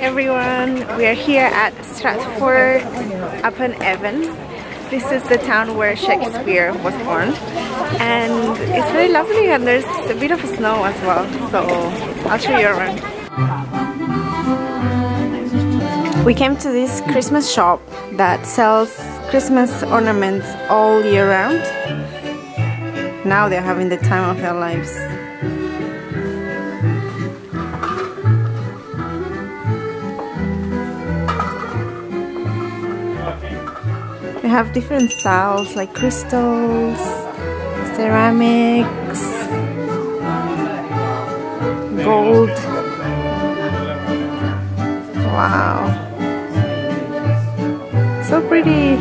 everyone, we are here at Stratford-upon-Avon. This is the town where Shakespeare was born, and it's very lovely, and there's a bit of snow as well, so I'll show you around. We came to this Christmas shop that sells Christmas ornaments all year round. Now they're having the time of their lives. They have different styles like crystals, ceramics, gold. Wow, so pretty.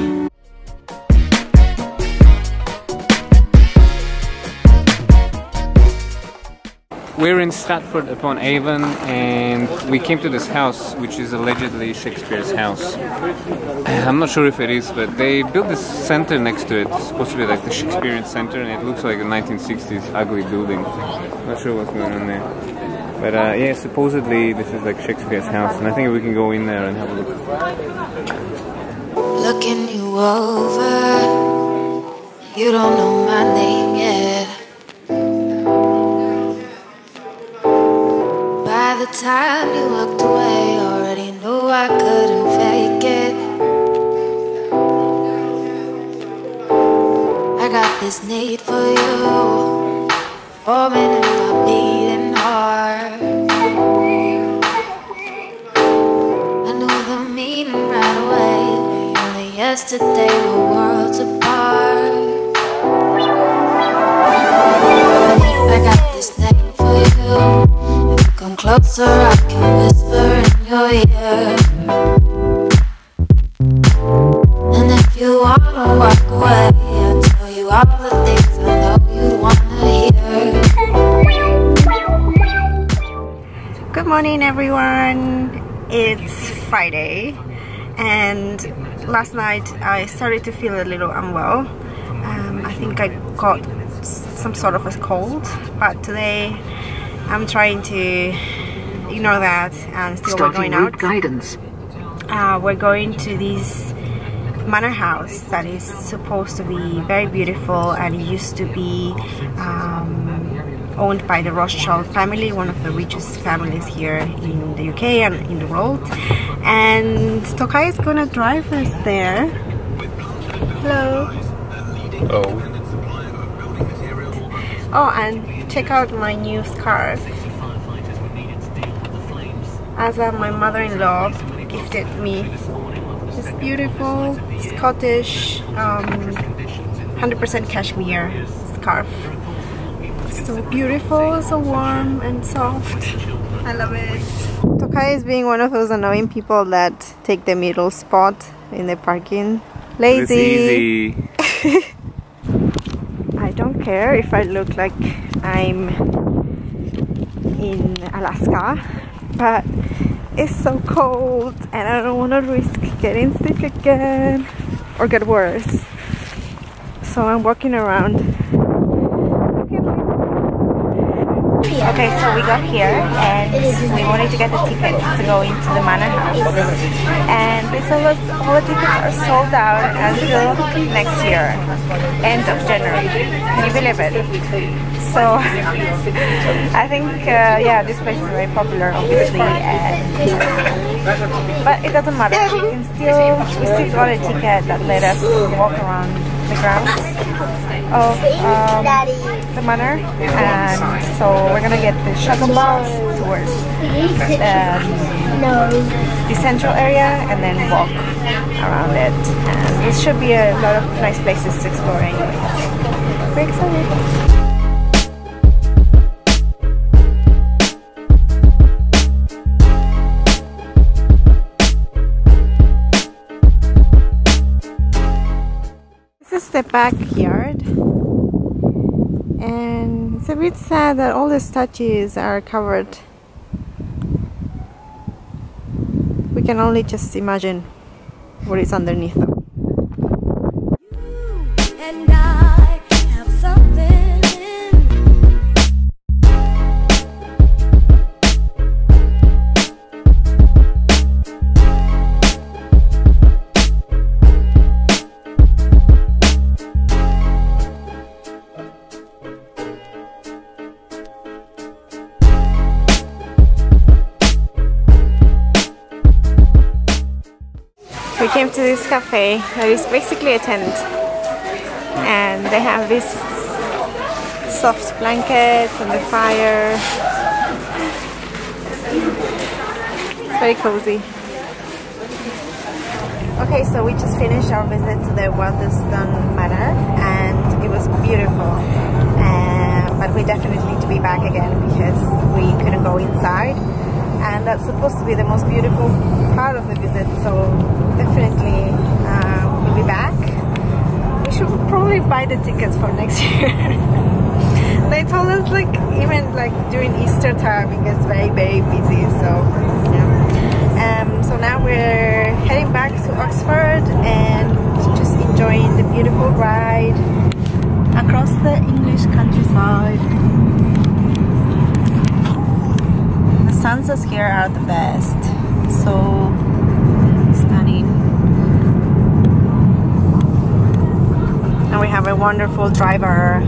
We're in Stratford-upon-Avon and we came to this house which is allegedly Shakespeare's house. I'm not sure if it is, but they built this center next to it. It's supposed to be like the Shakespearean center, and it looks like a 1960s ugly building. Not sure what's going on there. But yeah, supposedly this is like Shakespeare's house, and I think we can go in there and have a look. Looking you over, you don't know my name yet. By the time you looked away, already knew I couldn't fake it. I got this need for you, forming in my beating heart. I knew the meaning right away. Only yesterday were worlds apart. I got this name for you. Come closer, I can whisper in your ear. And if you wanna walk away, I'll tell you all the things I know you'd wanna hear. Good morning, everyone. It's Friday, and last night I started to feel a little unwell. I think I got some sort of a cold, but today I'm trying to ignore that, and still we're going out. Guidance. We're going to this manor house that is supposed to be very beautiful, and it used to be owned by the Rothschild family, one of the richest families here in the UK and in the world. And Tokai is gonna drive us there. Hello. Oh. Oh, and check out my new scarf. Asa, my mother-in-law, gifted me this beautiful Scottish 100% cashmere scarf. So beautiful, so warm and soft. I love it. Tokai is being one of those annoying people that take the middle spot in the parking. Lazy. It's easy. I don't care if I look like I'm in Alaska, but it's so cold and I don't want to risk getting sick again or get worse. So I'm walking around. Okay, so we got here and we wanted to get the tickets to go into the manor house, and they told us all the tickets are sold out until next year, end of January. Can you believe it? So I think yeah, this place is very popular, obviously, but it doesn't matter. We still got a ticket that let us walk around the grounds of the manor, and so we're gonna get the shuttle bus towards the central area and then walk around it, and there should be a lot of nice places to explore anyway. Very excited. This is the backyard, and it's a bit sad that all the statues are covered. We can only just imagine what is underneath them. And I have something in came to this cafe that is basically a tent, and they have these soft blankets and the fire. It's very cozy. Okay, so we just finished our visit to the Waddesdon Manor and it was beautiful. But we definitely need to be back again because we couldn't go inside, and that's supposed to be the most beautiful part of the visit, so definitely we'll be back. We should probably buy the tickets for next year. They told us like even like during Easter time it gets very busy, so yeah. So now we're heading back to Oxford and just enjoying the beautiful ride across the English countryside. The sunsets here are the best, so stunning. And we have a wonderful driver.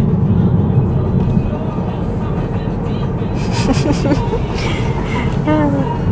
Yeah.